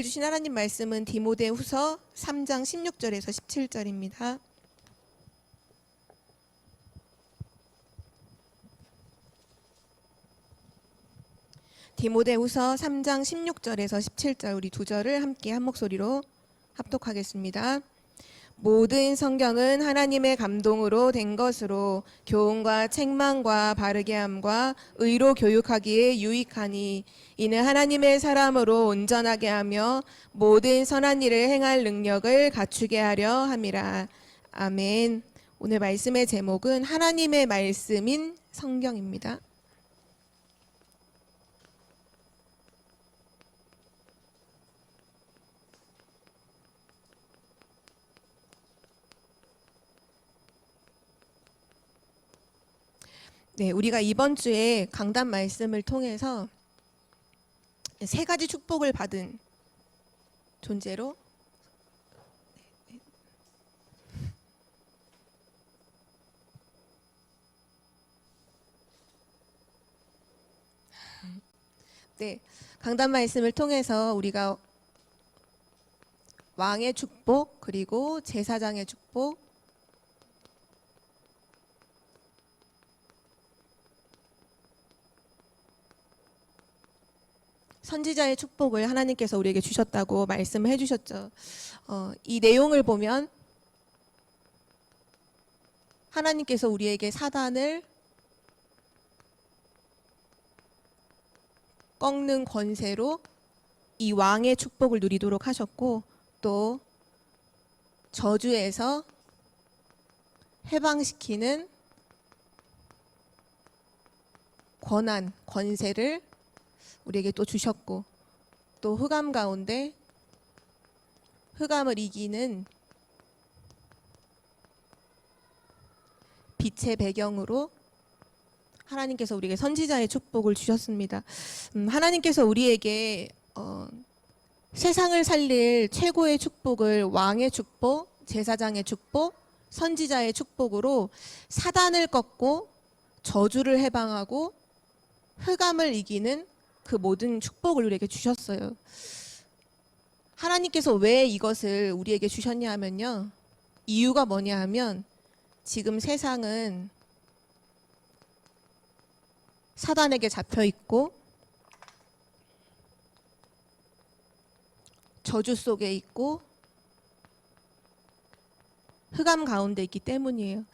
주신 하나님 말씀은 디모데후서 3장 16절에서 17절입니다. 디모데후서 3장 16절에서 17절 우리 두 절을 함께 한 목소리로 합독하겠습니다. 모든 성경은 하나님의 감동으로 된 것으로 교훈과 책망과 바르게 함과 의로 교육하기에 유익하니 이는 하나님의 사람으로 온전하게 하며 모든 선한 일을 행할 능력을 갖추게 하려 함이라. 아멘. 오늘 말씀의 제목은 하나님의 말씀인 성경입니다. 네, 우리가 이번 주에 강단 말씀을 통해서 세 가지 축복을 받은 존재로 강단 말씀을 통해서 우리가 왕의 축복, 그리고 제사장의 축복, 선지자의 축복을 하나님께서 우리에게 주셨다고 말씀을 해주셨죠. 이 내용을 보면 하나님께서 우리에게 사단을 꺾는 권세로 이 왕의 축복을 누리도록 하셨고, 또 저주에서 해방시키는 권한, 권세를 우리에게 또 주셨고, 또 흑암 가운데 흑암을 이기는 빛의 배경으로 하나님께서 우리에게 선지자의 축복을 주셨습니다. 하나님께서 우리에게 세상을 살릴 최고의 축복을 왕의 축복, 제사장의 축복, 선지자의 축복으로 사단을 꺾고 저주를 해방하고 흑암을 이기는 그 모든 축복을 우리에게 주셨어요. 하나님께서 왜 이것을 우리에게 주셨냐 하면요, 이유가 뭐냐 하면 지금 세상은 사단에게 잡혀 있고 저주 속에 있고 흑암 가운데 있기 때문이에요.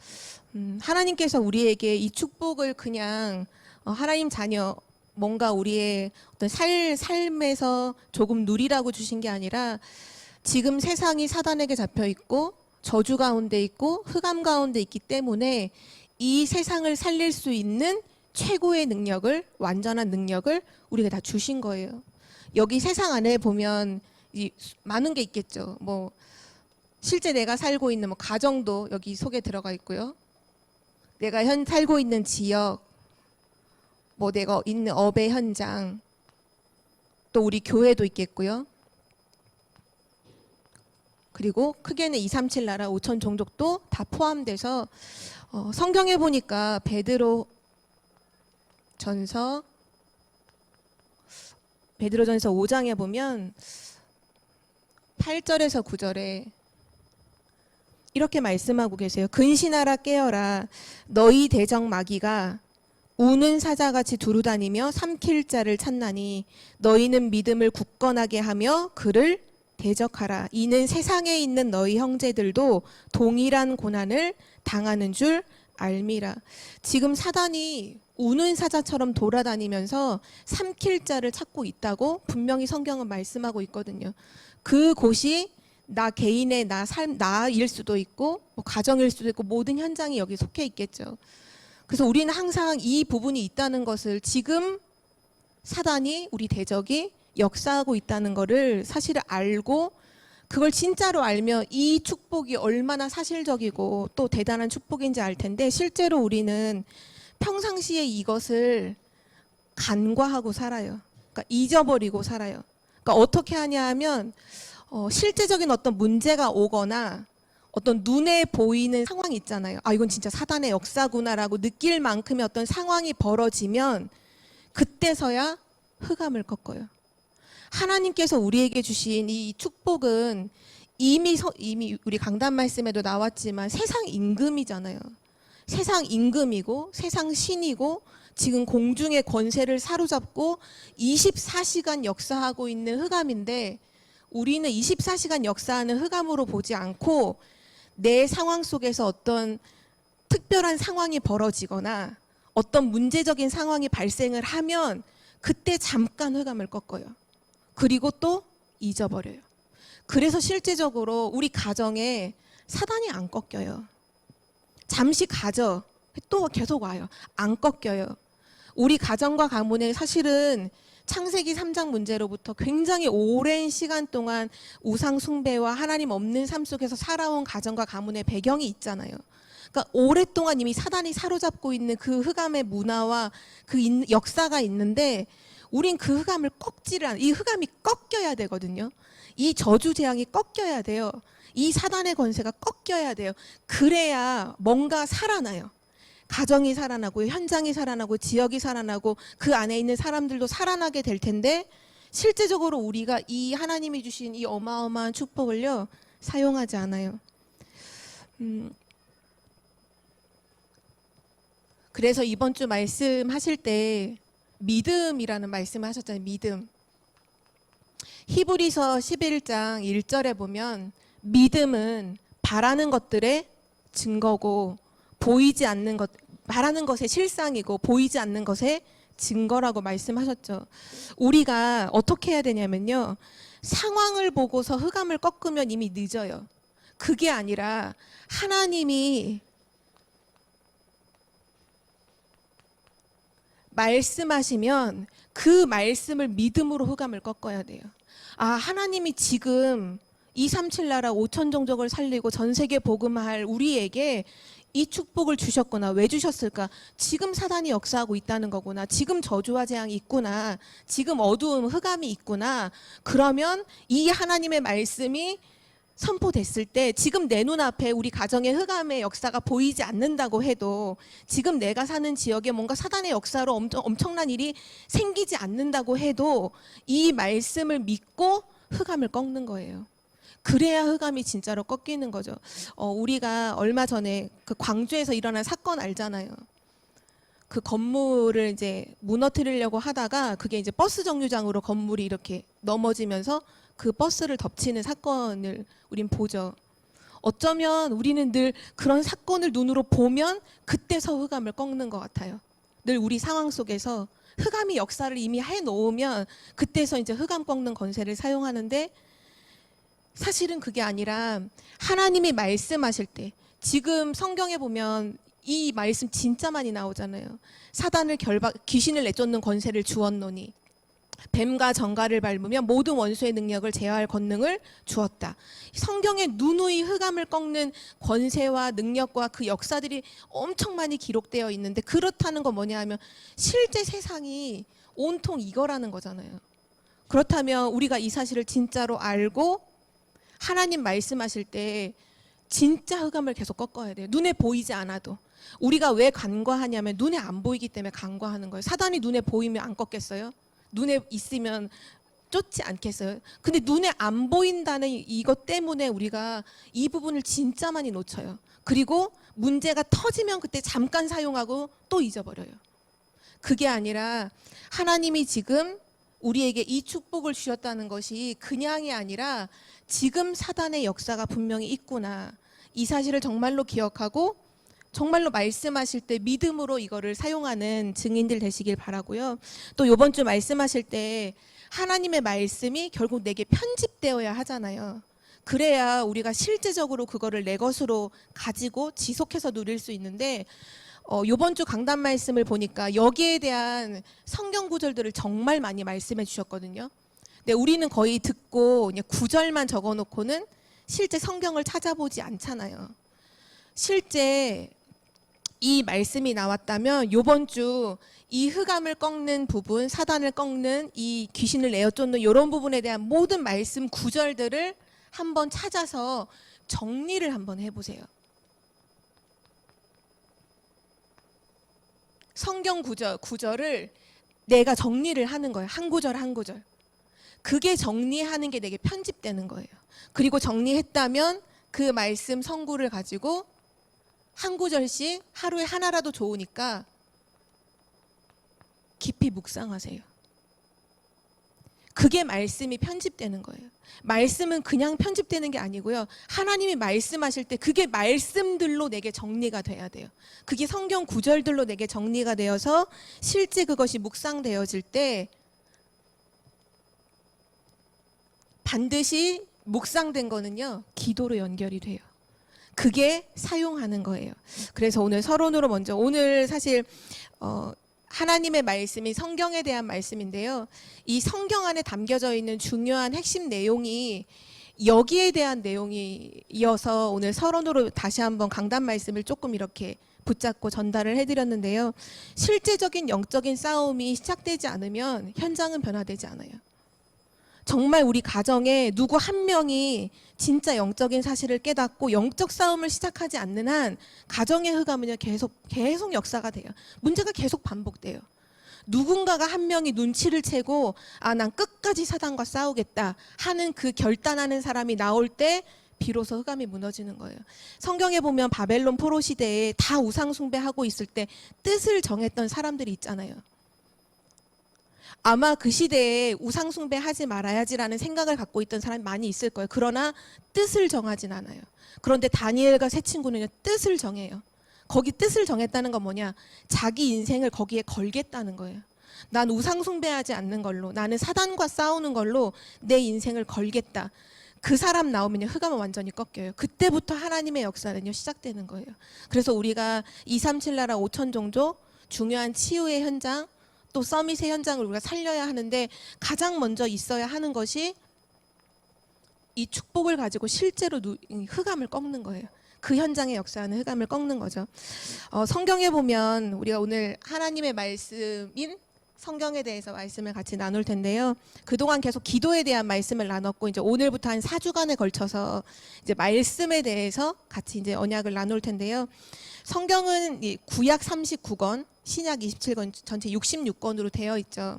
하나님께서 우리에게 이 축복을 그냥 하나님 자녀, 뭔가 우리의 어떤 삶에서 조금 누리라고 주신 게 아니라 지금 세상이 사단에게 잡혀 있고 저주 가운데 있고 흑암 가운데 있기 때문에 이 세상을 살릴 수 있는 최고의 능력을, 완전한 능력을 우리가 다 주신 거예요. 여기 세상 안에 보면 많은 게 있겠죠. 뭐 실제 내가 살고 있는 뭐 가정도 여기 속에 들어가 있고요. 내가 살고 있는 지역, 뭐 내가 있는 업의 현장, 또 우리 교회도 있겠고요. 그리고 크게는 237 나라 5천 종족도 다 포함돼서 성경에 보니까 베드로전서 5장에 보면 8절에서 9절에 이렇게 말씀하고 계세요. 근신하라 깨어라. 너희 대적 마귀가 우는 사자같이 두루다니며 삼킬 자를 찾나니 너희는 믿음을 굳건하게 하며 그를 대적하라. 이는 세상에 있는 너희 형제들도 동일한 고난을 당하는 줄 알미라. 지금 사단이 우는 사자처럼 돌아다니면서 삼킬 자를 찾고 있다고 분명히 성경은 말씀하고 있거든요. 그곳이 나 개인의 나일 수도 있고 뭐 가정일 수도 있고 모든 현장이 여기 속해 있겠죠. 그래서 우리는 항상 이 부분이 있다는 것을, 지금 사단이, 우리 대적이 역사하고 있다는 것을 사실을 알고, 그걸 진짜로 알면 이 축복이 얼마나 사실적이고 또 대단한 축복인지 알 텐데, 실제로 우리는 평상시에 이것을 간과하고 살아요. 그러니까 잊어버리고 살아요. 그러니까 어떻게 하냐 하면 실제적인 어떤 문제가 오거나 어떤 눈에 보이는 상황이 있잖아요. 아, 이건 진짜 사단의 역사구나라고 느낄 만큼의 어떤 상황이 벌어지면 그때서야 흑암을 꺾어요. 하나님께서 우리에게 주신 이 축복은 이미 우리 강단 말씀에도 나왔지만 세상 임금이잖아요. 세상 임금이고 세상 신이고 지금 공중의 권세를 사로잡고 24시간 역사하고 있는 흑암인데, 우리는 24시간 역사하는 흑암으로 보지 않고 내 상황 속에서 어떤 특별한 상황이 벌어지거나 어떤 문제적인 상황이 발생을 하면 그때 잠깐 흑암을 꺾어요. 그리고 또 잊어버려요. 그래서 실제적으로 우리 가정에 사단이 안 꺾여요. 잠시 가져, 또 계속 와요. 안 꺾여요. 우리 가정과 가문에 사실은 창세기 3장 문제로부터 굉장히 오랜 시간 동안 우상 숭배와 하나님 없는 삶 속에서 살아온 가정과 가문의 배경이 있잖아요. 그러니까 오랫동안 이미 사단이 사로잡고 있는 그 흑암의 문화와 그 역사가 있는데, 우린 그 흑암을 꺾지를 않아요. 이 흑암이 꺾여야 되거든요. 이 저주 재앙이 꺾여야 돼요. 이 사단의 권세가 꺾여야 돼요. 그래야 뭔가 살아나요. 가정이 살아나고 현장이 살아나고 지역이 살아나고 그 안에 있는 사람들도 살아나게 될 텐데, 실제적으로 우리가 이 하나님이 주신 이 어마어마한 축복을요 사용하지 않아요. 그래서 이번 주 말씀하실 때 믿음이라는 말씀을 하셨잖아요. 믿음. 히브리서 11장 1절에 보면 믿음은 바라는 것들의 증거고 보이지 않는 것, 바라는 것의 실상이고 보이지 않는 것의 증거라고 말씀하셨죠. 우리가 어떻게 해야 되냐면요, 상황을 보고서 흑암을 꺾으면 이미 늦어요. 그게 아니라 하나님이 말씀하시면 그 말씀을 믿음으로 흑암을 꺾어야 돼요. 아, 하나님이 지금 237 나라 5천 종족을 살리고 전 세계 복음할 우리에게 이 축복을 주셨구나. 왜 주셨을까? 지금 사단이 역사하고 있다는 거구나. 지금 저주와 재앙이 있구나. 지금 어두움, 흑암이 있구나. 그러면 이 하나님의 말씀이 선포됐을 때 지금 내 눈앞에 우리 가정의 흑암의 역사가 보이지 않는다고 해도, 지금 내가 사는 지역에 뭔가 사단의 역사로 엄청난 일이 생기지 않는다고 해도 이 말씀을 믿고 흑암을 꺾는 거예요. 그래야 흑암이 진짜로 꺾이는 거죠. 우리가 얼마 전에 그 광주에서 일어난 사건 알잖아요. 그 건물을 이제 무너뜨리려고 하다가 그게 이제 버스 정류장으로 건물이 이렇게 넘어지면서 그 버스를 덮치는 사건을 우린 보죠. 어쩌면 우리는 늘 그런 사건을 눈으로 보면 그때서 흑암을 꺾는 것 같아요. 늘 우리 상황 속에서 흑암이 역사를 이미 해놓으면 그때서 이제 흑암 꺾는 권세를 사용하는데, 사실은 그게 아니라 하나님이 말씀하실 때, 지금 성경에 보면 이 말씀 진짜 많이 나오잖아요. 사단을 귀신을 내쫓는 권세를 주었노니 뱀과 정갈을 밟으며 모든 원수의 능력을 제어할 권능을 주었다. 성경에 누누이 흑암을 꺾는 권세와 능력과 그 역사들이 엄청 많이 기록되어 있는데, 그렇다는 건 뭐냐 하면 실제 세상이 온통 이거라는 거잖아요. 그렇다면 우리가 이 사실을 진짜로 알고 하나님 말씀하실 때 진짜 흑암을 계속 꺾어야 돼요. 눈에 보이지 않아도. 우리가 왜 간과하냐면 눈에 안 보이기 때문에 간과하는 거예요. 사단이 눈에 보이면 안 꺾겠어요? 눈에 있으면 쫓지 않겠어요? 근데 눈에 안 보인다는 이것 때문에 우리가 이 부분을 진짜 많이 놓쳐요. 그리고 문제가 터지면 그때 잠깐 사용하고 또 잊어버려요. 그게 아니라 하나님이 지금 우리에게 이 축복을 주셨다는 것이 그냥이 아니라 지금 사단의 역사가 분명히 있구나. 이 사실을 정말로 기억하고 정말로 말씀하실 때 믿음으로 이거를 사용하는 증인들 되시길 바라고요. 또 이번 주 말씀하실 때 하나님의 말씀이 결국 내게 편집되어야 하잖아요. 그래야 우리가 실제적으로 그거를 내 것으로 가지고 지속해서 누릴 수 있는데, 이번 주 강단 말씀을 보니까 여기에 대한 성경 구절들을 정말 많이 말씀해 주셨거든요. 근데 우리는 거의 듣고 그냥 구절만 적어놓고는 실제 성경을 찾아보지 않잖아요. 실제 이 말씀이 나왔다면 이번 주 이 흑암을 꺾는 부분, 사단을 꺾는 이 귀신을 내어쫓는 이런 부분에 대한 모든 말씀 구절들을 한번 찾아서 정리를 한번 해보세요. 성경 구절을 내가 정리를 하는 거예요. 한 구절 한 구절. 그게 정리하는 게 내게 편집되는 거예요. 그리고 정리했다면 그 말씀 성구를 가지고 한 구절씩 하루에 하나라도 좋으니까 깊이 묵상하세요. 그게 말씀이 편집되는 거예요. 말씀은 그냥 편집되는 게 아니고요. 하나님이 말씀하실 때 그게 말씀들로 내게 정리가 돼야 돼요. 그게 성경 구절들로 내게 정리가 되어서 실제 그것이 묵상되어질 때 반드시 묵상된 거는요, 기도로 연결이 돼요. 그게 사용하는 거예요. 그래서 오늘 서론으로 먼저, 오늘 사실 하나님의 말씀이 성경에 대한 말씀인데요. 이 성경 안에 담겨져 있는 중요한 핵심 내용이 여기에 대한 내용이어서 오늘 서론으로 다시 한번 강단 말씀을 조금 이렇게 붙잡고 전달을 해드렸는데요. 실제적인 영적인 싸움이 시작되지 않으면 현장은 변화되지 않아요. 정말 우리 가정에 누구 한 명이 진짜 영적인 사실을 깨닫고 영적 싸움을 시작하지 않는 한 가정의 흑암은요 계속 역사가 돼요. 문제가 계속 반복돼요. 누군가가 한 명이 눈치를 채고 난 끝까지 사단과 싸우겠다 하는 그 결단하는 사람이 나올 때 비로소 흑암이 무너지는 거예요. 성경에 보면 바벨론 포로 시대에 다 우상 숭배하고 있을 때 뜻을 정했던 사람들이 있잖아요. 아마 그 시대에 우상 숭배하지 말아야지라는 생각을 갖고 있던 사람이 많이 있을 거예요. 그러나 뜻을 정하진 않아요. 그런데 다니엘과 세 친구는요, 뜻을 정해요. 거기 뜻을 정했다는 건 뭐냐? 자기 인생을 거기에 걸겠다는 거예요. 난 우상 숭배하지 않는 걸로, 나는 사단과 싸우는 걸로 내 인생을 걸겠다. 그 사람 나오면요, 흑암은 완전히 꺾여요. 그때부터 하나님의 역사는요, 시작되는 거예요. 그래서 우리가 237 나라 5천 종족, 중요한 치유의 현장, 또 서밋의 현장을 우리가 살려야 하는데 가장 먼저 있어야 하는 것이 이 축복을 가지고 실제로 흑암을 꺾는 거예요. 그 현장의 역사는 흑암을 꺾는 거죠. 성경에 보면 우리가 오늘 하나님의 말씀인 성경에 대해서 말씀을 같이 나눌 텐데요. 그동안 계속 기도에 대한 말씀을 나눴고 이제 오늘부터 한 4주간에 걸쳐서 이제 말씀에 대해서 같이 이제 언약을 나눌 텐데요. 성경은 구약 39권, 신약 27권, 전체 66권으로 되어 있죠.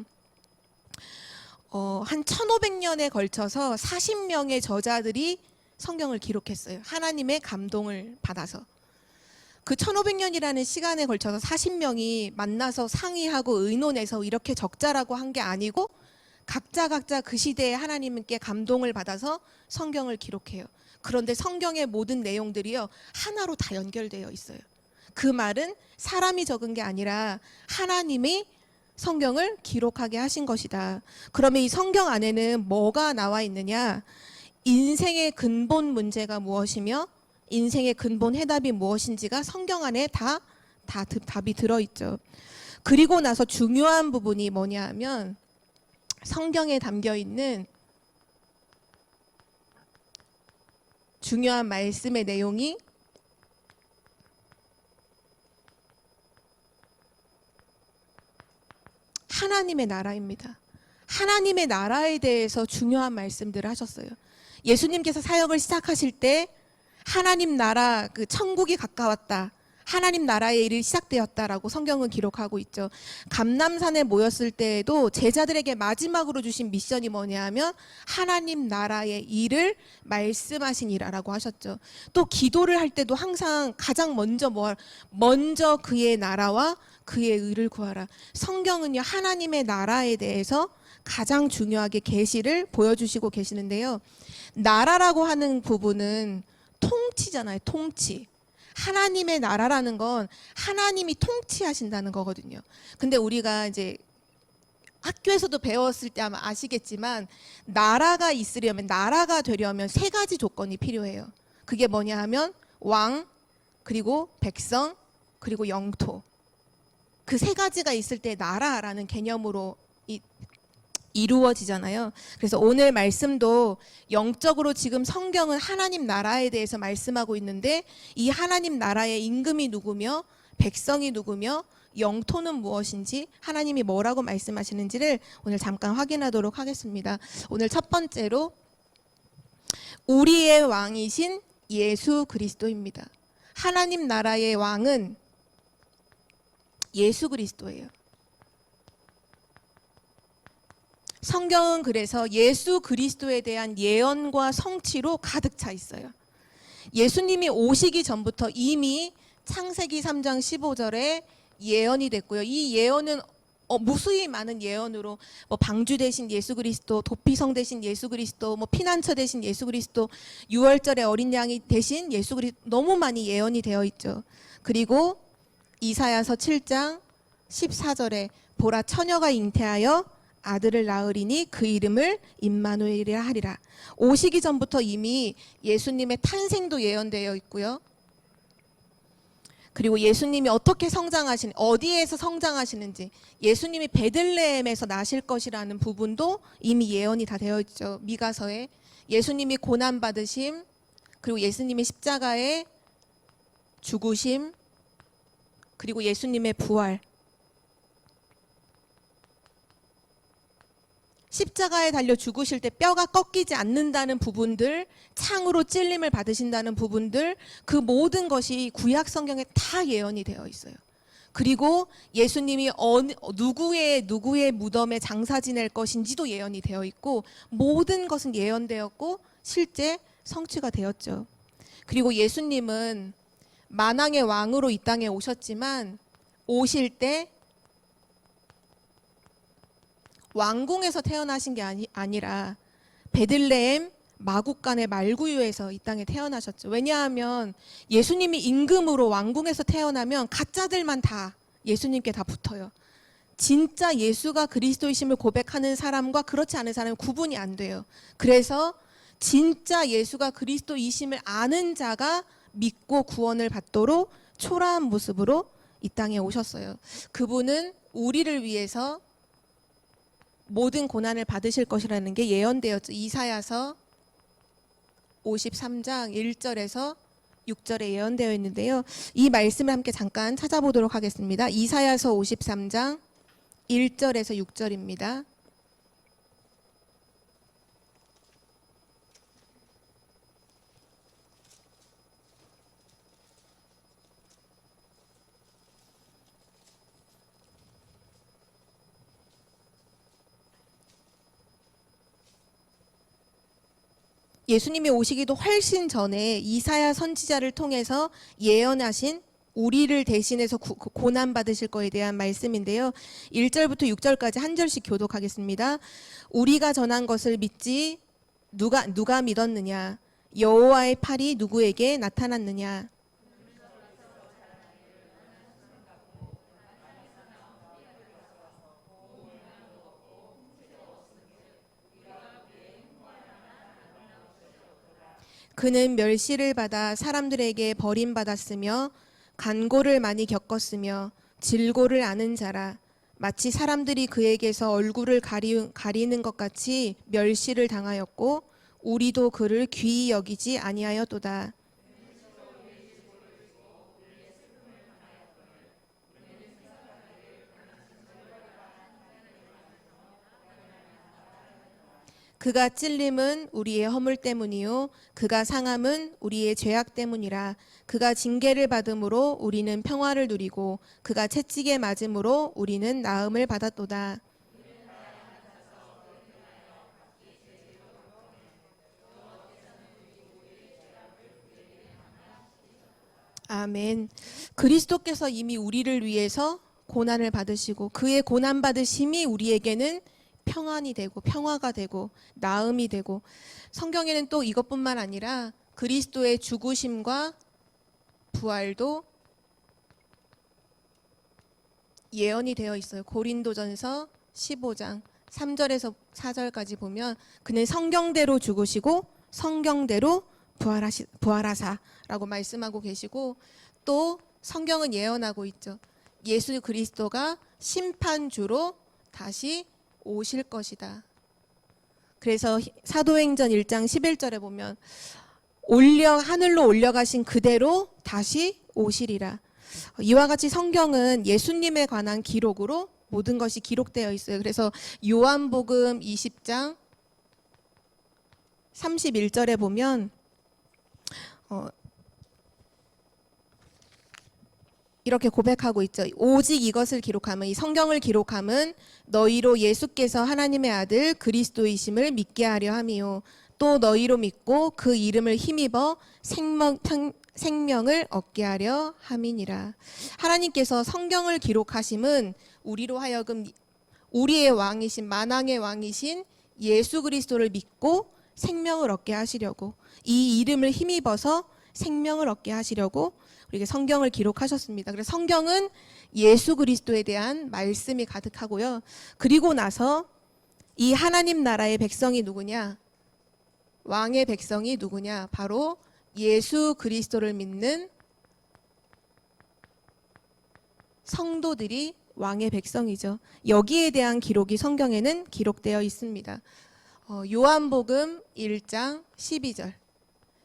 한 1500년에 걸쳐서 40명의 저자들이 성경을 기록했어요. 하나님의 감동을 받아서. 그 1500년이라는 시간에 걸쳐서 40명이 만나서 상의하고 의논해서 이렇게 적자라고 한 게 아니고 각자 그 시대에 하나님께 감동을 받아서 성경을 기록해요. 그런데 성경의 모든 내용들이요, 하나로 다 연결되어 있어요. 그 말은 사람이 적은 게 아니라 하나님이 성경을 기록하게 하신 것이다. 그러면 이 성경 안에는 뭐가 나와 있느냐? 인생의 근본 문제가 무엇이며 인생의 근본 해답이 무엇인지가 성경 안에 다 답이 들어있죠. 그리고 나서 중요한 부분이 뭐냐 하면 성경에 담겨있는 중요한 말씀의 내용이 하나님의 나라입니다. 하나님의 나라에 대해서 중요한 말씀들을 하셨어요. 예수님께서 사역을 시작하실 때 하나님 나라, 그 천국이 가까웠다. 하나님 나라의 일이 시작되었다라고 성경은 기록하고 있죠. 감람산에 모였을 때에도 제자들에게 마지막으로 주신 미션이 뭐냐 하면 하나님 나라의 일을 말씀하시니라라고 하셨죠. 또 기도를 할 때도 항상 가장 먼저 그의 나라와 그의 의를 구하라. 성경은요, 하나님의 나라에 대해서 가장 중요하게 계시를 보여주시고 계시는데요. 나라라고 하는 부분은 통치잖아요. 통치. 하나님의 나라라는 건 하나님이 통치하신다는 거거든요. 근데 우리가 이제 학교에서도 배웠을 때 아마 아시겠지만 나라가 있으려면, 나라가 되려면 세 가지 조건이 필요해요. 그게 뭐냐 하면 왕, 그리고 백성, 그리고 영토. 그 세 가지가 있을 때 나라라는 개념으로 이루어지잖아요. 그래서 오늘 말씀도 영적으로 지금 성경은 하나님 나라에 대해서 말씀하고 있는데 이 하나님 나라의 임금이 누구며 백성이 누구며 영토는 무엇인지 하나님이 뭐라고 말씀하시는지를 오늘 잠깐 확인하도록 하겠습니다. 오늘 첫 번째로 우리의 왕이신 예수 그리스도입니다. 하나님 나라의 왕은 예수 그리스도예요. 성경은 그래서 예수 그리스도에 대한 예언과 성취로 가득 차 있어요. 예수님이 오시기 전부터 이미 창세기 3장 15절에 예언이 됐고요. 이 예언은 무수히 많은 예언으로 뭐 방주 대신 예수 그리스도, 도피성 대신 예수 그리스도, 뭐 피난처 대신 예수 그리스도, 유월절의 어린 양이 대신 예수 그리스도, 너무 많이 예언이 되어 있죠. 그리고 이사야서 7장 14절에 보라 처녀가 잉태하여 아들을 낳으리니 그 이름을 임마누엘이라 하리라. 오시기 전부터 이미 예수님의 탄생도 예언되어 있고요. 그리고 예수님이 어떻게 어디에서 성장하시는지, 예수님이 베들레헴에서 나실 것이라는 부분도 이미 예언이 다 되어 있죠. 미가서에 예수님이 고난 받으심, 그리고 예수님의 십자가의 죽으심, 그리고 예수님의 부활. 십자가에 달려 죽으실 때 뼈가 꺾이지 않는다는 부분들, 창으로 찔림을 받으신다는 부분들, 그 모든 것이 구약 성경에 다 예언이 되어 있어요. 그리고 예수님이 누구의 무덤에 장사 지낼 것인지도 예언이 되어 있고, 모든 것은 예언되었고 실제 성취가 되었죠. 그리고 예수님은 만왕의 왕으로 이 땅에 오셨지만 오실 때 왕궁에서 태어나신 게 아니라 베들레헴 마구간의 말구유에서 이 땅에 태어나셨죠. 왜냐하면 예수님이 임금으로 왕궁에서 태어나면 가짜들만 다 예수님께 다 붙어요. 진짜 예수가 그리스도이심을 고백하는 사람과 그렇지 않은 사람은 구분이 안 돼요. 그래서 진짜 예수가 그리스도이심을 아는 자가 믿고 구원을 받도록 초라한 모습으로 이 땅에 오셨어요. 그분은 우리를 위해서 모든 고난을 받으실 것이라는 게 예언되었죠. 이사야서 53장 1절에서 6절에 예언되어 있는데요. 이 말씀을 함께 잠깐 찾아보도록 하겠습니다. 이사야서 53장 1절에서 6절입니다. 예수님이 오시기도 훨씬 전에 이사야 선지자를 통해서 예언하신 우리를 대신해서 고난 받으실 거에 대한 말씀인데요. 1절부터 6절까지 한 절씩 교독하겠습니다. 우리가 전한 것을 믿지 누가 믿었느냐? 여호와의 팔이 누구에게 나타났느냐? 그는 멸시를 받아 사람들에게 버림받았으며 간고를 많이 겪었으며 질고를 아는 자라. 마치 사람들이 그에게서 얼굴을 가리는 것 같이 멸시를 당하였고 우리도 그를 귀히 여기지 아니하였도다. 그가 찔림은 우리의 허물 때문이요 그가 상함은 우리의 죄악 때문이라. 그가 징계를 받음으로 우리는 평화를 누리고 그가 채찍에 맞음으로 우리는 나음을 받았도다. 아멘. 그리스도께서 이미 우리를 위해서 고난을 받으시고 그의 고난 받으심이 우리에게는 평안이 되고 평화가 되고 나음이 되고, 성경에는 또 이것뿐만 아니라 그리스도의 죽으심과 부활도 예언이 되어 있어요. 고린도전서 15장 3절에서 4절까지 보면 그는 성경대로 죽으시고 성경대로 부활하사라고 말씀하고 계시고, 또 성경은 예언하고 있죠. 예수 그리스도가 심판주로 다시 오실 것이다. 그래서 사도행전 1장 11절에 보면 하늘로 올려가신 그대로 다시 오시리라. 이와 같이 성경은 예수님에 관한 기록으로 모든 것이 기록되어 있어요. 그래서 요한복음 20장 31절에 보면 이렇게 고백하고 있죠. 오직 이것을 기록함은, 이 성경을 기록함은 너희로 예수께서 하나님의 아들 그리스도이심을 믿게 하려 함이요 또 너희로 믿고 그 이름을 힘입어 생명을 얻게 하려 함이니라. 하나님께서 성경을 기록하심은 우리로 하여금 우리의 왕이신 만왕의 왕이신 예수 그리스도를 믿고 생명을 얻게 하시려고, 이 이름을 힘입어서 생명을 얻게 하시려고 우리에게 성경을 기록하셨습니다. 그래서 성경은 예수 그리스도에 대한 말씀이 가득하고요. 그리고 나서 이 하나님 나라의 백성이 누구냐? 왕의 백성이 누구냐? 바로 예수 그리스도를 믿는 성도들이 왕의 백성이죠. 여기에 대한 기록이 성경에는 기록되어 있습니다. 요한복음 1장 12절.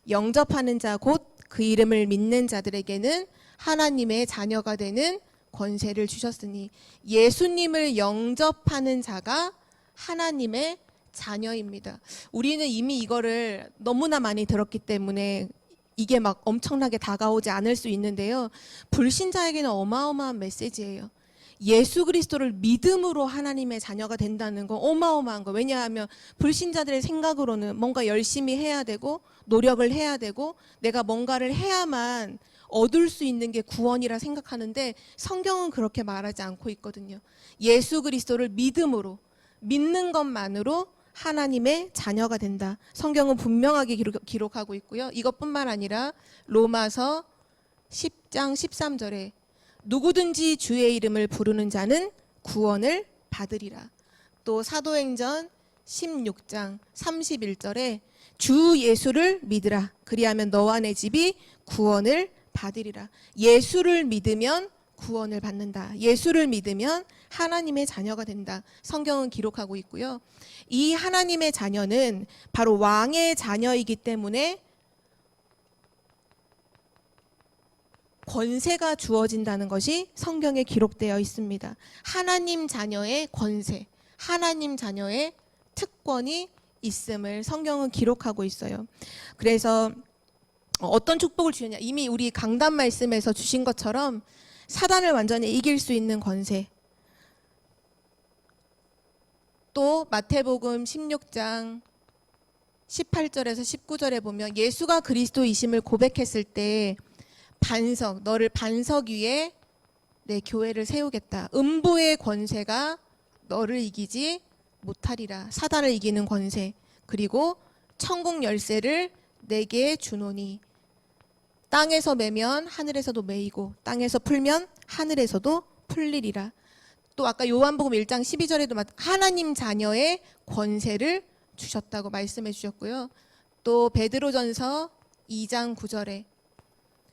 영접하는 자 곧 그 이름을 믿는 자들에게는 하나님의 자녀가 되는 권세를 주셨으니, 예수님을 영접하는 자가 하나님의 자녀입니다. 우리는 이미 이거를 너무나 많이 들었기 때문에 이게 막 엄청나게 다가오지 않을 수 있는데요. 불신자에게는 어마어마한 메시지예요. 예수 그리스도를 믿음으로 하나님의 자녀가 된다는 건 어마어마한 거. 왜냐하면 불신자들의 생각으로는 뭔가 열심히 해야 되고 노력을 해야 되고 내가 뭔가를 해야만 얻을 수 있는 게 구원이라 생각하는데, 성경은 그렇게 말하지 않고 있거든요. 예수 그리스도를 믿음으로, 믿는 것만으로 하나님의 자녀가 된다. 성경은 분명하게 기록하고 있고요. 이것뿐만 아니라 로마서 10장 13절에 누구든지 주의 이름을 부르는 자는 구원을 받으리라. 또 사도행전 16장 31절에 주 예수를 믿으라. 그리하면 너와 내 집이 구원을 받으리라. 예수를 믿으면 구원을 받는다. 예수를 믿으면 하나님의 자녀가 된다. 성경은 기록하고 있고요. 이 하나님의 자녀는 바로 왕의 자녀이기 때문에 권세가 주어진다는 것이 성경에 기록되어 있습니다. 하나님 자녀의 권세, 하나님 자녀의 특권이 있음을 성경은 기록하고 있어요. 그래서 어떤 축복을 주느냐, 이미 우리 강단 말씀에서 주신 것처럼 사단을 완전히 이길 수 있는 권세, 또 마태복음 16장 18절에서 19절에 보면 예수가 그리스도이심을 고백했을 때 반석, 너를 반석 위에 내 교회를 세우겠다. 음부의 권세가 너를 이기지 못하리라. 사단을 이기는 권세. 그리고 천국 열쇠를 내게 주노니 땅에서 매면 하늘에서도 매이고 땅에서 풀면 하늘에서도 풀리리라. 또 아까 요한복음 1장 12절에도 하나님 자녀의 권세를 주셨다고 말씀해 주셨고요. 또 베드로전서 2장 9절에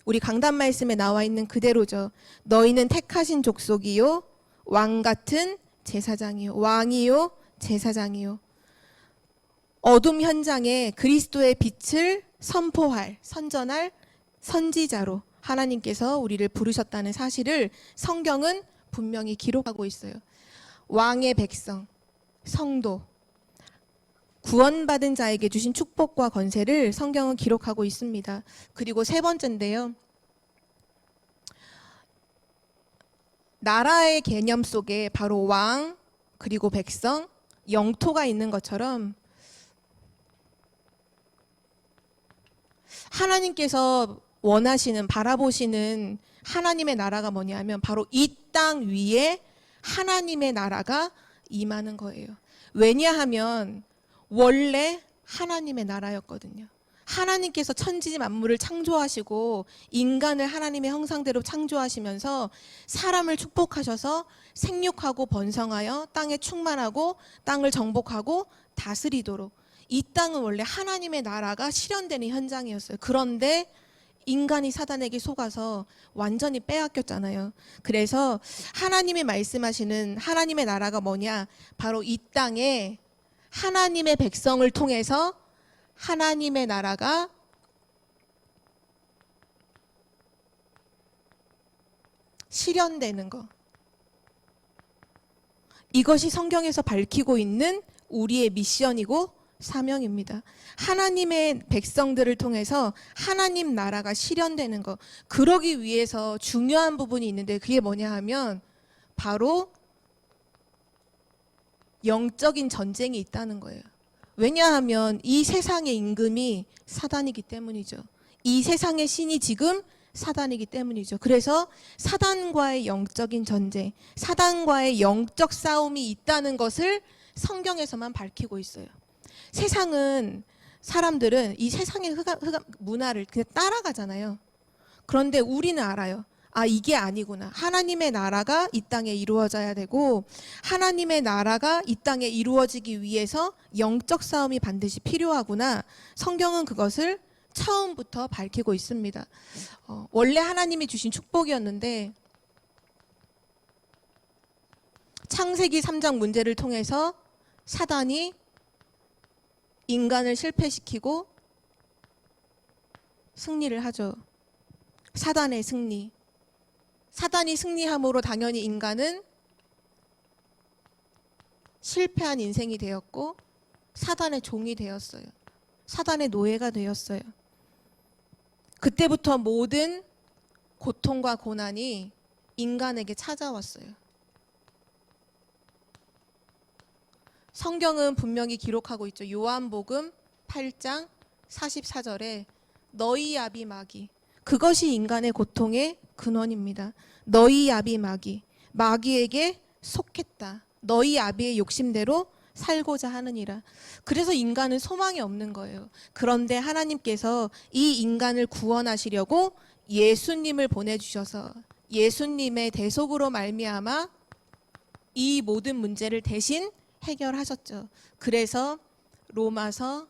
우리 강단 말씀에 나와 있는 그대로죠. 너희는 택하신 족속이요 왕 같은 제사장이요, 왕이요 제사장이요, 어둠 현장에 그리스도의 빛을 선포할, 선전할 선지자로 하나님께서 우리를 부르셨다는 사실을 성경은 분명히 기록하고 있어요. 왕의 백성, 성도, 구원받은 자에게 주신 축복과 권세를 성경은 기록하고 있습니다. 그리고 세 번째인데요. 나라의 개념 속에 바로 왕, 그리고 백성, 영토가 있는 것처럼 하나님께서 원하시는, 바라보시는 하나님의 나라가 뭐냐면 바로 이 땅 위에 하나님의 나라가 임하는 거예요. 왜냐하면 원래 하나님의 나라였거든요. 하나님께서 천지 만물을 창조하시고 인간을 하나님의 형상대로 창조하시면서 사람을 축복하셔서 생육하고 번성하여 땅에 충만하고 땅을 정복하고 다스리도록, 이 땅은 원래 하나님의 나라가 실현되는 현장이었어요. 그런데 인간이 사단에게 속아서 완전히 빼앗겼잖아요. 그래서 하나님이 말씀하시는 하나님의 나라가 뭐냐? 바로 이 땅에 하나님의 백성을 통해서 하나님의 나라가 실현되는 것. 이것이 성경에서 밝히고 있는 우리의 미션이고 사명입니다. 하나님의 백성들을 통해서 하나님 나라가 실현되는 것, 그러기 위해서 중요한 부분이 있는데 그게 뭐냐 하면 바로 영적인 전쟁이 있다는 거예요. 왜냐하면 이 세상의 임금이 사단이기 때문이죠. 이 세상의 신이 지금 사단이기 때문이죠. 그래서 사단과의 영적인 전쟁, 사단과의 영적 싸움이 있다는 것을 성경에서만 밝히고 있어요. 세상은, 사람들은 이 세상의 문화를 그냥 따라가잖아요. 그런데 우리는 알아요. 아, 이게 아니구나. 하나님의 나라가 이 땅에 이루어져야 되고, 하나님의 나라가 이 땅에 이루어지기 위해서 영적 싸움이 반드시 필요하구나. 성경은 그것을 처음부터 밝히고 있습니다. 원래 하나님이 주신 축복이었는데 창세기 3장 문제를 통해서 사단이 인간을 실패시키고 승리를 하죠. 사단의 승리. 사단이 승리함으로 당연히 인간은 실패한 인생이 되었고 사단의 종이 되었어요. 사단의 노예가 되었어요. 그때부터 모든 고통과 고난이 인간에게 찾아왔어요. 성경은 분명히 기록하고 있죠. 요한복음 8장 44절에 너희 아비 마귀, 그것이 인간의 고통의 근원입니다. 너희 아비 마귀, 마귀에게 속했다. 너희 아비의 욕심대로 살고자 하느니라. 그래서 인간은 소망이 없는 거예요. 그런데 하나님께서 이 인간을 구원하시려고 예수님을 보내주셔서 예수님의 대속으로 말미암아 이 모든 문제를 대신 해결하셨죠. 그래서 로마서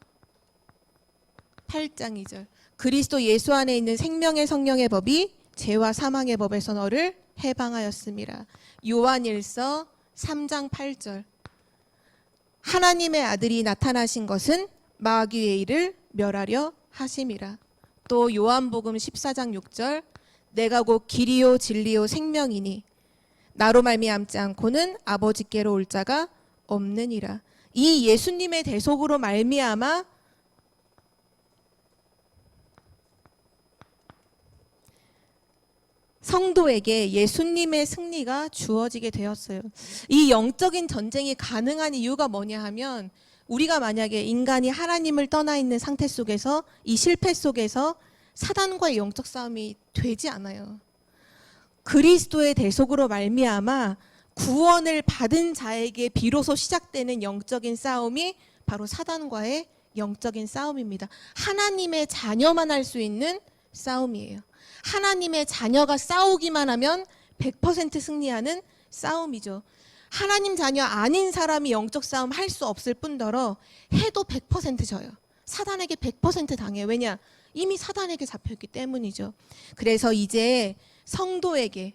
8장 2절, 그리스도 예수 안에 있는 생명의 성령의 법이 죄와 사망의 법에서 너를 해방하였음이라. 요한일서 3장 8절, 하나님의 아들이 나타나신 것은 마귀의 일을 멸하려 하심이라. 또 요한복음 14장 6절, 내가 곧 길이요 진리요 생명이니 나로 말미암지 않고는 아버지께로 올 자가 없느니라. 이 예수님의 대속으로 말미암아 성도에게 예수님의 승리가 주어지게 되었어요. 이 영적인 전쟁이 가능한 이유가 뭐냐 하면 우리가 만약에 인간이 하나님을 떠나 있는 상태 속에서 이 실패 속에서 사단과의 영적 싸움이 되지 않아요. 그리스도의 대속으로 말미암아 구원을 받은 자에게 비로소 시작되는 영적인 싸움이 바로 사단과의 영적인 싸움입니다. 하나님의 자녀만 할 수 있는 싸움이에요. 하나님의 자녀가 싸우기만 하면 100% 승리하는 싸움이죠. 하나님 자녀 아닌 사람이 영적 싸움 할 수 없을 뿐더러 해도 100% 져요. 사단에게 100% 당해요. 왜냐? 이미 사단에게 잡혔기 때문이죠. 그래서 이제 성도에게,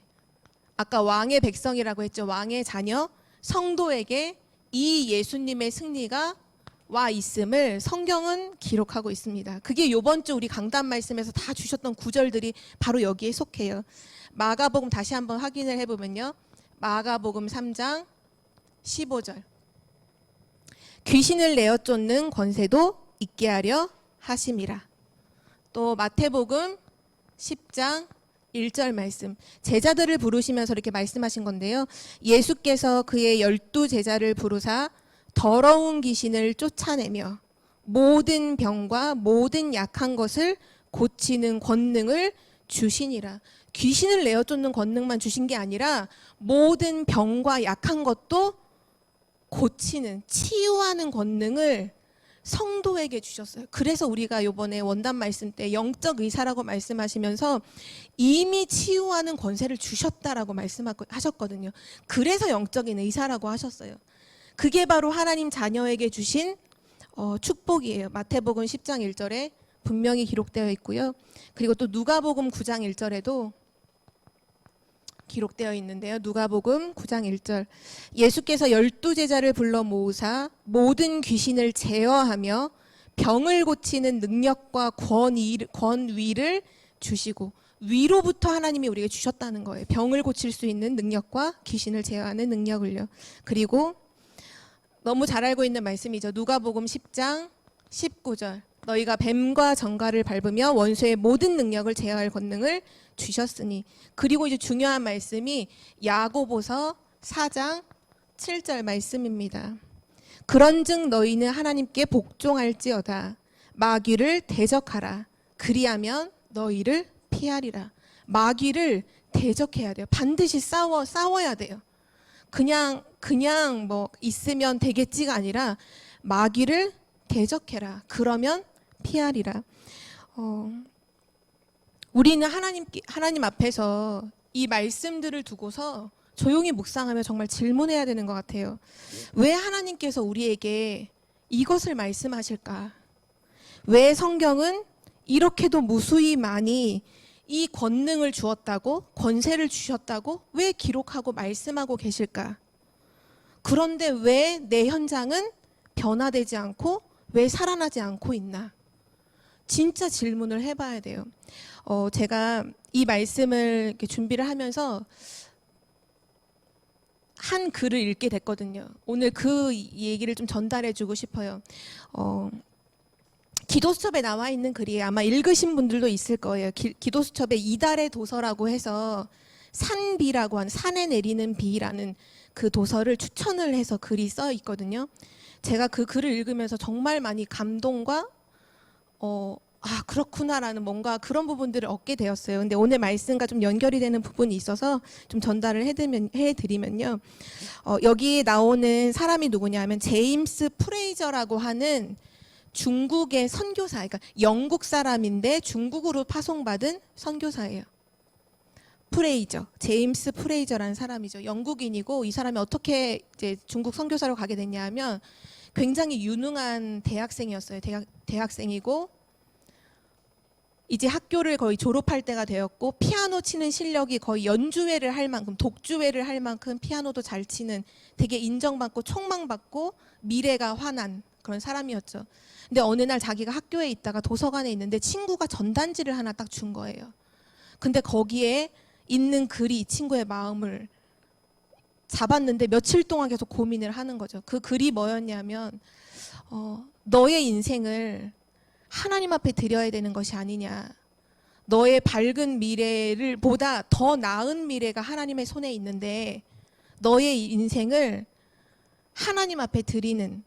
아까 왕의 백성이라고 했죠. 왕의 자녀, 성도에게 이 예수님의 승리가 와 있음을 성경은 기록하고 있습니다. 그게 이번 주 우리 강단 말씀에서 다 주셨던 구절들이 바로 여기에 속해요. 마가복음 다시 한번 확인을 해보면요. 마가복음 3장 15절, 귀신을 내어 쫓는 권세도 있게 하려 하심이라. 또 마태복음 10장 1절 말씀, 제자들을 부르시면서 이렇게 말씀하신 건데요. 예수께서 그의 12제자를 부르사 더러운 귀신을 쫓아내며 모든 병과 모든 약한 것을 고치는 권능을 주시니라. 귀신을 내어 쫓는 권능만 주신 게 아니라 모든 병과 약한 것도 고치는, 치유하는 권능을 성도에게 주셨어요. 그래서 우리가 이번에 원단 말씀 때 영적 의사라고 말씀하시면서 이미 치유하는 권세를 주셨다라고 말씀하셨거든요. 그래서 영적인 의사라고 하셨어요. 그게 바로 하나님 자녀에게 주신 축복이에요. 마태복음 10장 1절에 분명히 기록되어 있고요. 그리고 또 누가복음 9장 1절에도 기록되어 있는데요. 누가복음 9장 1절, 예수께서 12제자를 불러 모으사 모든 귀신을 제어하며 병을 고치는 능력과 권위를 주시고, 위로부터 하나님이 우리에게 주셨다는 거예요. 병을 고칠 수 있는 능력과 귀신을 제어하는 능력을요. 그리고 너무 잘 알고 있는 말씀이죠. 누가복음 10장 19절. 너희가 뱀과 정갈을 밟으며 원수의 모든 능력을 제어할 권능을 주셨으니. 그리고 이제 중요한 말씀이 야고보서 4장 7절 말씀입니다. 그런즉 너희는 하나님께 복종할지어다. 마귀를 대적하라. 그리하면 너희를 피하리라. 마귀를 대적해야 돼요. 반드시 싸워야 돼요. 그냥 뭐 있으면 되겠지가 아니라 마귀를 대적해라. 그러면 피하리라. 우리는 하나님 앞에서 이 말씀들을 두고서 조용히 묵상하며 정말 질문해야 되는 것 같아요. 왜 하나님께서 우리에게 이것을 말씀하실까? 왜 성경은 이렇게도 무수히 많이 이 권능을 주었다고, 권세를 주셨다고 왜 기록하고 말씀하고 계실까? 그런데 왜 내 현장은 변화되지 않고 왜 살아나지 않고 있나? 진짜 질문을 해봐야 돼요. 제가 이 말씀을 이렇게 준비를 하면서 한 글을 읽게 됐거든요. 오늘 그 얘기를 좀 전달해주고 싶어요. 기도수첩에 나와 있는 글이에요. 아마 읽으신 분들도 있을 거예요. 기도수첩에 이달의 도서라고 해서 산비라고 하는, 산에 내리는 비라는 그 도서를 추천을 해서 글이 써 있거든요. 제가 그 글을 읽으면서 정말 많이 감동과 그렇구나라는 뭔가 그런 부분들을 얻게 되었어요. 근데 오늘 말씀과 좀 연결이 되는 부분이 있어서 좀 전달을 해드리면요. 여기 나오는 사람이 누구냐면 제임스 프레이저라고 하는 중국의 선교사, 그러니까 영국 사람인데 중국으로 파송받은 선교사예요. 프레이저, 제임스 프레이저라는 사람이죠. 영국인이고 이 사람이 어떻게 이제 중국 선교사로 가게 됐냐면 굉장히 유능한 대학생이었어요. 대학생이고 이제 학교를 거의 졸업할 때가 되었고 피아노 치는 실력이 거의 연주회를 할 만큼, 독주회를 할 만큼 피아노도 잘 치는 되게 인정받고 촉망받고 미래가 환한 그런 사람이었죠. 근데 어느 날 자기가 학교에 있다가 도서관에 있는데 친구가 전단지를 하나 딱 준 거예요. 근데 거기에 있는 글이 이 친구의 마음을 잡았는데 며칠 동안 계속 고민을 하는 거죠. 그 글이 뭐였냐면 너의 인생을 하나님 앞에 드려야 되는 것이 아니냐. 너의 밝은 미래를 보다 더 나은 미래가 하나님의 손에 있는데 너의 인생을 하나님 앞에 드리는,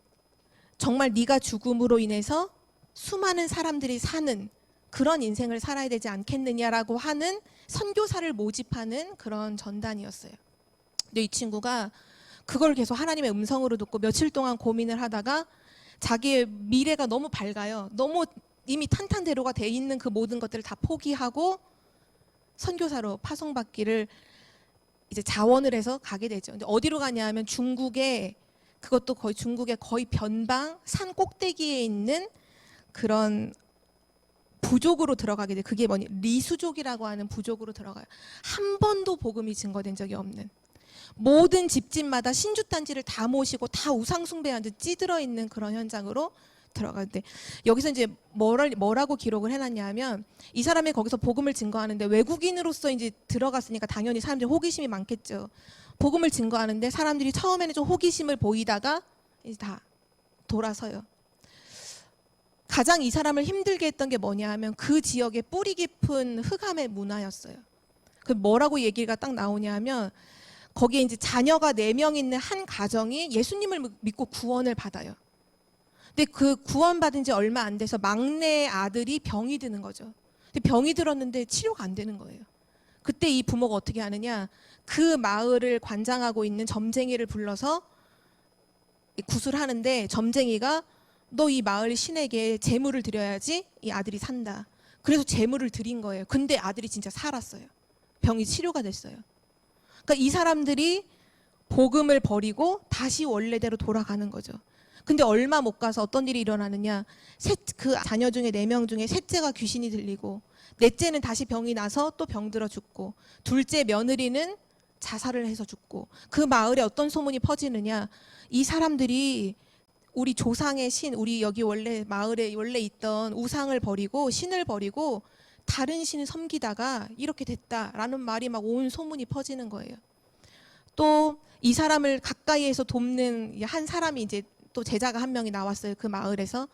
정말 네가 죽음으로 인해서 수많은 사람들이 사는 그런 인생을 살아야 되지 않겠느냐라고 하는 선교사를 모집하는 그런 전단이었어요. 근데 이 친구가 그걸 계속 하나님의 음성으로 듣고 며칠 동안 고민을 하다가 자기의 미래가 너무 밝아요. 너무 이미 탄탄대로가 돼 있는 그 모든 것들을 다 포기하고 선교사로 파송받기를 이제 자원을 해서 가게 되죠. 근데 어디로 가냐 하면 그것도 거의 중국의 거의 변방 산 꼭대기에 있는 그런 부족으로 들어가게 돼. 그게 뭐니? 리수족이라고 하는 부족으로 들어가요. 한 번도 복음이 증거된 적이 없는, 모든 집집마다 신주단지를 다 모시고 다 우상숭배한 듯 찌들어 있는 그런 현장으로 들어가는데, 여기서 이제 뭐라고 기록을 해놨냐 하면 이 사람이 거기서 복음을 증거하는데 외국인으로서 이제 들어갔으니까 당연히 사람들이 호기심이 많겠죠. 복음을 증거하는데 사람들이 처음에는 좀 호기심을 보이다가 이제 다 돌아서요. 가장 이 사람을 힘들게 했던 게 뭐냐 하면 그 지역의 뿌리 깊은 흑암의 문화였어요. 그 뭐라고 얘기가 딱 나오냐 하면 거기에 이제 자녀가 4명 있는 한 가정이 예수님을 믿고 구원을 받아요. 근데 그 구원받은 지 얼마 안 돼서 막내 아들이 병이 드는 거죠. 근데 병이 들었는데 치료가 안 되는 거예요. 그때 이 부모가 어떻게 하느냐, 그 마을을 관장하고 있는 점쟁이를 불러서 구술하는데 점쟁이가 너 이 마을 신에게 제물을 드려야지 이 아들이 산다. 그래서 제물을 드린 거예요. 근데 아들이 진짜 살았어요. 병이 치료가 됐어요. 그러니까 이 사람들이 복음을 버리고 다시 원래대로 돌아가는 거죠. 근데 얼마 못 가서 어떤 일이 일어나느냐, 그 자녀 중에 4명 중에 셋째가 귀신이 들리고, 넷째는 다시 병이 나서 또 병들어 죽고, 둘째 며느리는 자살을 해서 죽고, 그 마을에 어떤 소문이 퍼지느냐, 이 사람들이 우리 조상의 신, 우리 여기 원래 마을에 원래 있던 우상을 버리고 신을 버리고 다른 신을 섬기다가 이렇게 됐다라는 말이 막 온 소문이 퍼지는 거예요. 또 이 사람을 가까이에서 돕는 한 사람이 이제 또 제자가 한 명이 나왔어요. 그 마을에서.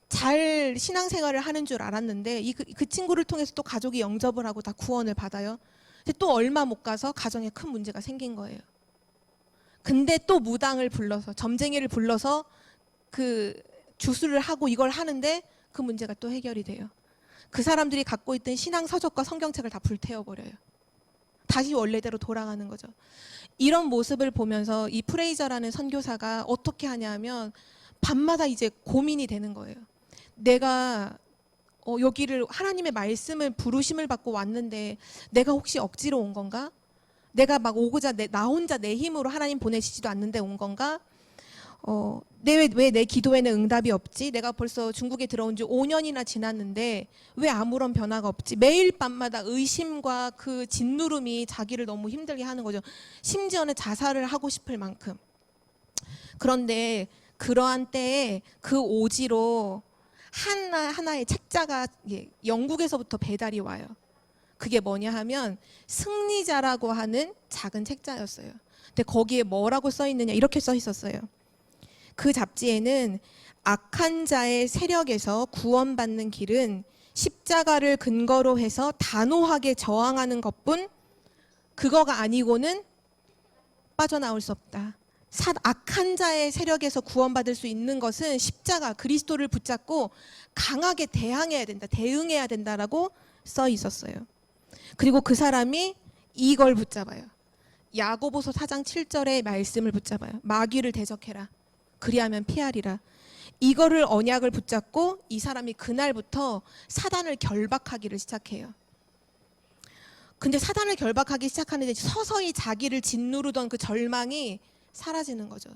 잘 신앙생활을 하는 줄 알았는데 그 친구를 통해서 또 가족이 영접을 하고 다 구원을 받아요. 근데 또 얼마 못 가서 가정에 큰 문제가 생긴 거예요. 근데 또 무당을 불러서, 점쟁이를 불러서 그 주술을 하고 이걸 하는데 그 문제가 또 해결이 돼요. 그 사람들이 갖고 있던 신앙 서적과 성경책을 다 불태워버려요. 다시 원래대로 돌아가는 거죠. 이런 모습을 보면서 이 프레이저라는 선교사가 어떻게 하냐면 밤마다 이제 고민이 되는 거예요. 내가 여기를 하나님의 말씀을 부르심을 받고 왔는데 내가 혹시 억지로 온 건가? 내가 막 오고자 나 혼자 내 힘으로 하나님 보내시지도 않는데 온 건가? 왜 내 기도에는 응답이 없지? 내가 벌써 중국에 들어온 지 5년이나 지났는데 왜 아무런 변화가 없지? 매일 밤마다 의심과 그 짓누름이 자기를 너무 힘들게 하는 거죠. 심지어는 자살을 하고 싶을 만큼. 그런데 그러한 때에 그 오지로 하나의 책자가 영국에서부터 배달이 와요. 그게 뭐냐 하면 승리자라고 하는 작은 책자였어요. 근데 거기에 뭐라고 써 있느냐, 이렇게 써 있었어요. 그 잡지에는 악한 자의 세력에서 구원받는 길은 십자가를 근거로 해서 단호하게 저항하는 것뿐 그거가 아니고는 빠져나올 수 없다. 악한 자의 세력에서 구원받을 수 있는 것은 십자가, 그리스도를 붙잡고 강하게 대항해야 된다, 대응해야 된다라고 써 있었어요. 그리고 그 사람이 이걸 붙잡아요. 야고보서 4장 7절의 말씀을 붙잡아요. 마귀를 대적해라. 그리하면 피하리라. 이거를 언약을 붙잡고 이 사람이 그날부터 사단을 결박하기를 시작해요. 근데 사단을 결박하기 시작하는데 서서히 자기를 짓누르던 그 절망이 사라지는 거죠.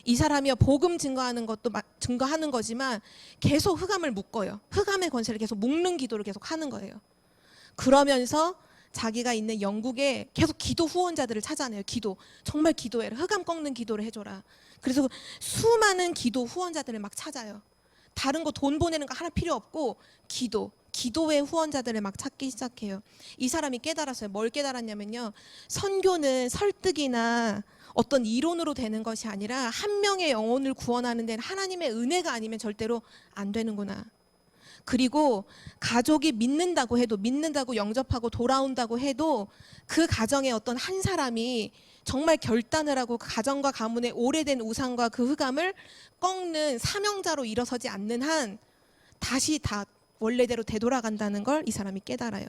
이 사람이 복음 증거하는 것도 증거하는 거지만 계속 흑암을 묶어요. 흑암의 권세를 계속 묶는 기도를 계속 하는 거예요. 그러면서 자기가 있는 영국에 계속 기도 후원자들을 찾아내요. 정말 기도해라. 흑암 꺾는 기도를 해줘라. 그래서 수많은 기도 후원자들을 막 찾아요. 다른 거 돈 보내는 거 하나 필요 없고 기도의 후원자들을 막 찾기 시작해요. 이 사람이 깨달았어요. 뭘 깨달았냐면요. 선교는 설득이나 어떤 이론으로 되는 것이 아니라 한 명의 영혼을 구원하는 데는 하나님의 은혜가 아니면 절대로 안 되는구나. 그리고 가족이 믿는다고 영접하고 돌아온다고 해도 그 가정에 어떤 한 사람이 정말 결단을 하고 그 가정과 가문의 오래된 우상과 그 흑암을 꺾는 사명자로 일어서지 않는 한 다시 다 원래대로 되돌아간다는 걸 이 사람이 깨달아요.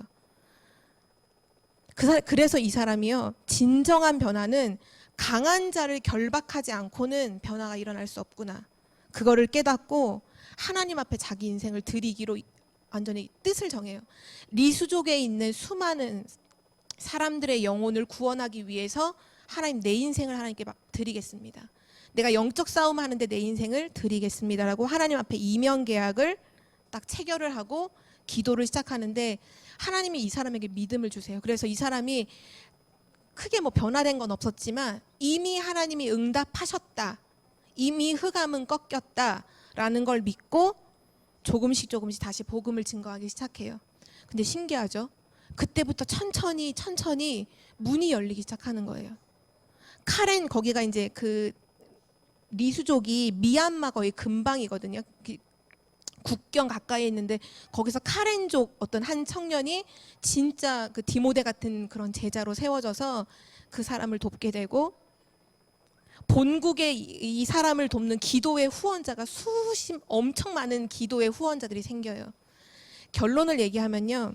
그래서 이 사람이요, 진정한 변화는 강한 자를 결박하지 않고는 변화가 일어날 수 없구나. 그거를 깨닫고 하나님 앞에 자기 인생을 드리기로 완전히 뜻을 정해요. 리수족에 있는 수많은 사람들의 영혼을 구원하기 위해서 하나님, 내 인생을 하나님께 드리겠습니다. 내가 영적 싸움 하는데 내 인생을 드리겠습니다라고 하나님 앞에 이면 계약을 딱 체결을 하고 기도를 시작하는데 하나님이 이 사람에게 믿음을 주세요. 그래서 이 사람이 크게 변화된 건 없었지만 이미 하나님이 응답하셨다, 이미 흑암은 꺾였다라는 걸 믿고 조금씩 다시 복음을 증거하기 시작해요. 근데 신기하죠? 그때부터 천천히 문이 열리기 시작하는 거예요. 카렌, 거기가 이제 그 리수족이 미얀마 거의 근방이거든요. 국경 가까이에 있는데 거기서 카렌족 어떤 한 청년이 진짜 그 디모데 같은 그런 제자로 세워져서 그 사람을 돕게 되고, 본국에 이 사람을 돕는 기도의 후원자가 엄청 많은 기도의 후원자들이 생겨요. 결론을 얘기하면요,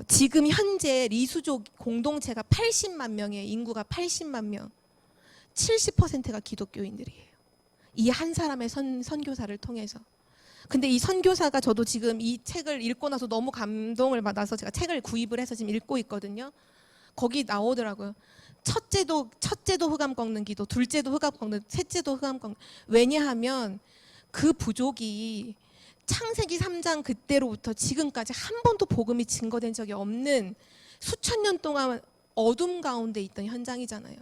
지금 현재 리수족 공동체가 80만 명이에요. 인구가 80만 명. 70%가 기독교인들이에요. 이 한 사람의 선교사를 통해서. 근데 이 선교사가, 저도 지금 이 책을 읽고 나서 너무 감동을 받아서 제가 책을 구입을 해서 지금 읽고 있거든요. 거기 나오더라고요. 첫째도 흑암 꺾는 기도, 둘째도 흑암 꺾는, 셋째도 흑암 꺾는. 왜냐하면 그 부족이 창세기 3장 그때로부터 지금까지 한 번도 복음이 증거된 적이 없는 수천 년 동안 어둠 가운데 있던 현장이잖아요.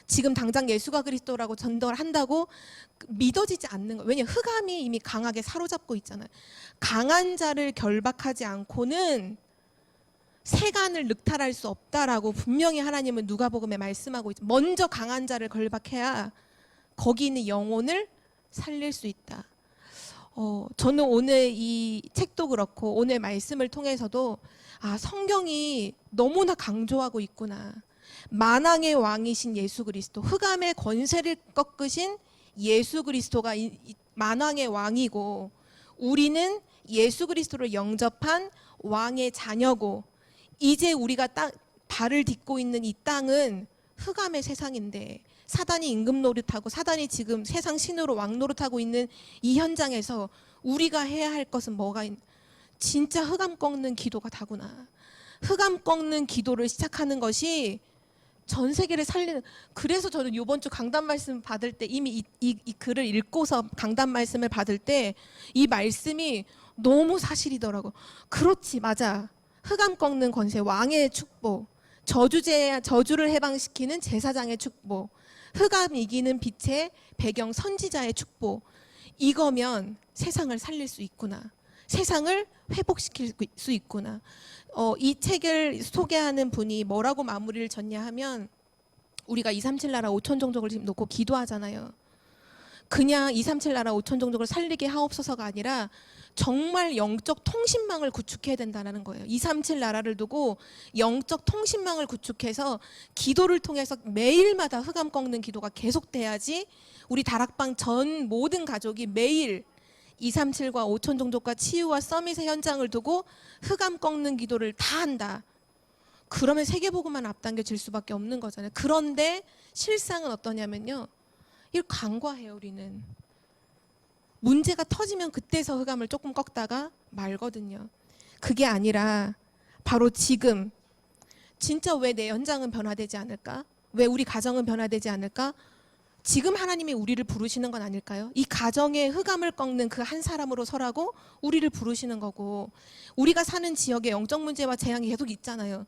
지금 당장 예수가 그리스도라고 전도를 한다고 믿어지지 않는 거예요. 왜냐하면 흑암이 이미 강하게 사로잡고 있잖아요. 강한 자를 결박하지 않고는 세간을 늑탈할 수 없다라고 분명히 하나님은 누가복음에 말씀하고 있죠. 먼저 강한 자를 결박해야 거기 있는 영혼을 살릴 수 있다. 저는 오늘 이 책도 그렇고 오늘 말씀을 통해서도 성경이 너무나 강조하고 있구나. 만왕의 왕이신 예수 그리스도, 흑암의 권세를 꺾으신 예수 그리스도가 만왕의 왕이고, 우리는 예수 그리스도를 영접한 왕의 자녀고, 이제 우리가 발을 딛고 있는 이 땅은 흑암의 세상인데, 사단이 임금 노릇하고 사단이 지금 세상 신으로 왕 노릇하고 있는 이 현장에서 우리가 해야 할 것은 진짜 흑암 꺾는 기도가 다구나. 흑암 꺾는 기도를 시작하는 것이 전 세계를 살리는. 그래서 저는 이번 주 강단 말씀 받을 때, 이미 이 글을 읽고서 강단 말씀을 받을 때 이 말씀이 너무 사실이더라고. 그렇지, 맞아. 흑암 꺾는 권세, 왕의 축복, 저주를 해방시키는 제사장의 축복, 흑암 이기는 빛의 배경 선지자의 축복, 이거면 세상을 살릴 수 있구나. 세상을 회복시킬 수 있구나. 이 책을 소개하는 분이 뭐라고 마무리를 졌냐 하면, 우리가 237 나라 5천 종족을 지금 놓고 기도하잖아요. 그냥 237 나라 5천 종족을 살리게 하옵소서가 아니라 정말 영적 통신망을 구축해야 된다는 거예요. 237 나라를 두고 영적 통신망을 구축해서 기도를 통해서 매일마다 흑암 꺾는 기도가 계속돼야지 우리 다락방 전 모든 가족이 매일 237과 5천 종족과 치유와 서밋의 현장을 두고 흑암 꺾는 기도를 다 한다. 그러면 세계복음만 앞당겨질 수밖에 없는 거잖아요. 그런데 실상은 어떠냐면요, 이걸 간과해요. 우리는 문제가 터지면 그때서 흑암을 조금 꺾다가 말거든요. 그게 아니라 바로 지금, 진짜 왜 내 현장은 변화되지 않을까? 왜 우리 가정은 변화되지 않을까? 지금 하나님이 우리를 부르시는 건 아닐까요? 이 가정의 흑암을 꺾는 그 한 사람으로 서라고 우리를 부르시는 거고, 우리가 사는 지역에 영적 문제와 재앙이 계속 있잖아요.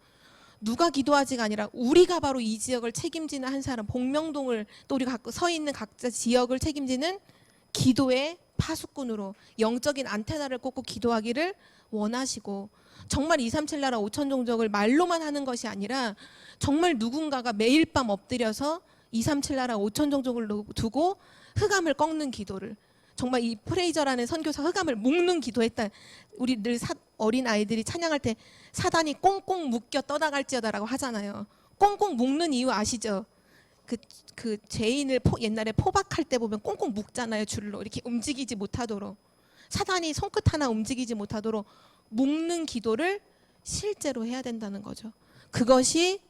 누가 기도하지가 아니라 우리가 바로 이 지역을 책임지는 한 사람, 복명동을, 또 우리가 서 있는 각자 지역을 책임지는 기도의 파수꾼으로 영적인 안테나를 꽂고 기도하기를 원하시고, 정말 237 나라 5천 종족을 말로만 하는 것이 아니라 정말 누군가가 매일 밤 엎드려서 237 나라 5천 종족을 두고 흑암을 꺾는 기도를, 정말 이 프레이저라는 선교사 흑암을 묶는 기도했다. 우리 늘 어린 아이들이 찬양할 때 사단이 꽁꽁 묶여 떠나갈지어다라고 하잖아요. 꽁꽁 묶는 이유 아시죠? 그 죄인을 옛날에 포박할 때 보면 꽁꽁 묶잖아요. 줄로 이렇게 움직이지 못하도록, 사단이 손끝 하나 움직이지 못하도록 묶는 기도를 실제로 해야 된다는 거죠. 그것이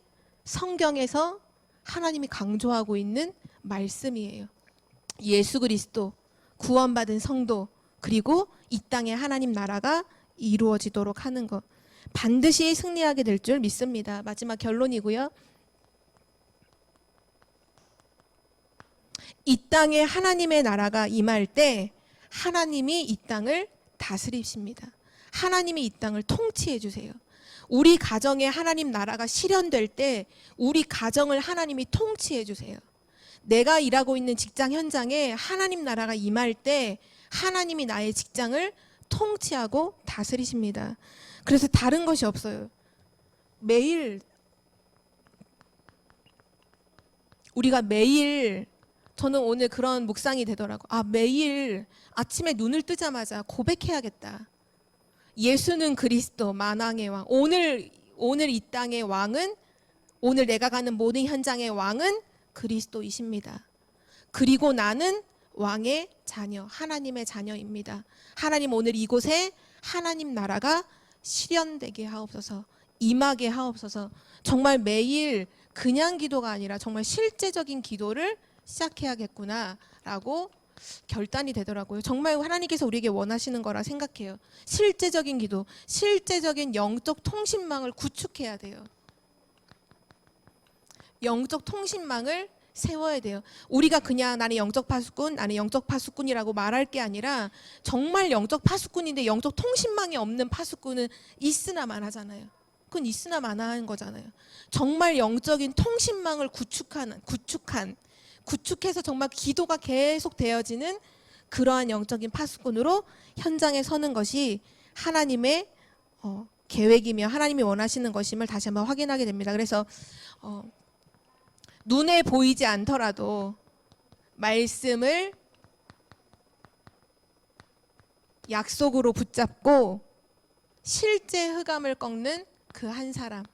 성경에서 하나님이 강조하고 있는 말씀이에요. 예수 그리스도, 구원받은 성도, 그리고 이 땅에 하나님 나라가 이루어지도록 하는 것, 반드시 승리하게 될 줄 믿습니다. 마지막 결론이고요. 이 땅에 하나님의 나라가 임할 때 하나님이 이 땅을 다스리십니다. 하나님이 이 땅을 통치해 주세요. 우리 가정에 하나님 나라가 실현될 때 우리 가정을 하나님이 통치해 주세요. 내가 일하고 있는 직장 현장에 하나님 나라가 임할 때 하나님이 나의 직장을 통치하고 다스리십니다. 그래서 다른 것이 없어요. 매일 우리가 저는 오늘 그런 묵상이 되더라고. 매일 아침에 눈을 뜨자마자 고백해야겠다. 예수는 그리스도, 만왕의 왕. 오늘 이 땅의 왕은, 오늘 내가 가는 모든 현장의 왕은 그리스도이십니다. 그리고 나는 왕의 자녀, 하나님의 자녀입니다. 하나님, 오늘 이곳에 하나님 나라가 실현되게 하옵소서, 임하게 하옵소서. 정말 매일 그냥 기도가 아니라 정말 실제적인 기도를 시작해야겠구나라고 결단이 되더라고요. 정말 하나님께서 우리에게 원하시는 거라 생각해요. 실제적인 기도, 실제적인 영적 통신망을 구축해야 돼요. 영적 통신망을 세워야 돼요. 우리가 그냥 나는 영적 파수꾼이라고 말할 게 아니라, 정말 영적 파수꾼인데 영적 통신망이 없는 파수꾼은 있으나 마나잖아요. 그건 있으나 마나한 거잖아요. 정말 영적인 통신망을 구축해서 정말 기도가 계속 되어지는 그러한 영적인 파수꾼으로 현장에 서는 것이 하나님의 계획이며 하나님이 원하시는 것임을 다시 한번 확인하게 됩니다. 그래서 눈에 보이지 않더라도 말씀을 약속으로 붙잡고 실제 흑암을 꺾는 그 한 사람.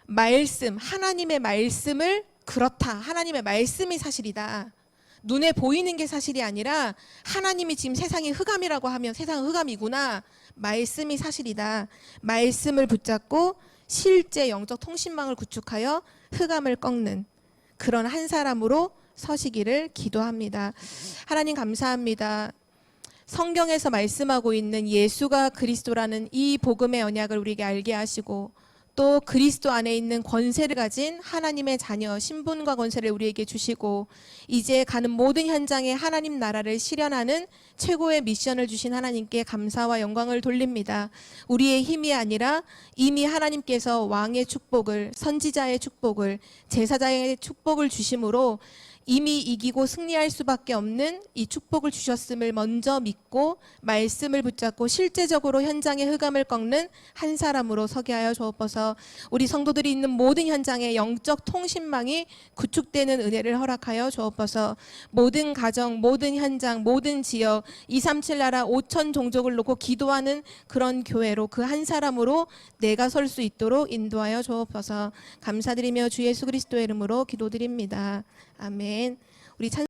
말씀, 하나님의 말씀을 그렇다. 하나님의 말씀이 사실이다. 눈에 보이는 게 사실이 아니라 하나님이 지금 세상이 흑암이라고 하면 세상은 흑암이구나. 말씀이 사실이다. 말씀을 붙잡고 실제 영적 통신망을 구축하여 흑암을 꺾는 그런 한 사람으로 서시기를 기도합니다. 하나님 감사합니다. 성경에서 말씀하고 있는 예수가 그리스도라는 이 복음의 언약을 우리에게 알게 하시고 또 그리스도 안에 있는 권세를 가진 하나님의 자녀 신분과 권세를 우리에게 주시고 이제 가는 모든 현장에 하나님 나라를 실현하는 최고의 미션을 주신 하나님께 감사와 영광을 돌립니다. 우리의 힘이 아니라 이미 하나님께서 왕의 축복을, 선지자의 축복을, 제사장의 축복을 주심으로 이미 이기고 승리할 수밖에 없는 이 축복을 주셨음을 먼저 믿고 말씀을 붙잡고 실제적으로 현장의 흑암을 꺾는 한 사람으로 서게 하여 주옵소서. 우리 성도들이 있는 모든 현장에 영적 통신망이 구축되는 은혜를 허락하여 주옵소서. 모든 가정, 모든 현장, 모든 지역 237 나라 5천 종족을 놓고 기도하는 그런 교회로 그 한 사람으로 내가 설 수 있도록 인도하여 주옵소서. 감사드리며 주 예수 그리스도의 이름으로 기도드립니다. 아멘. 우리 찬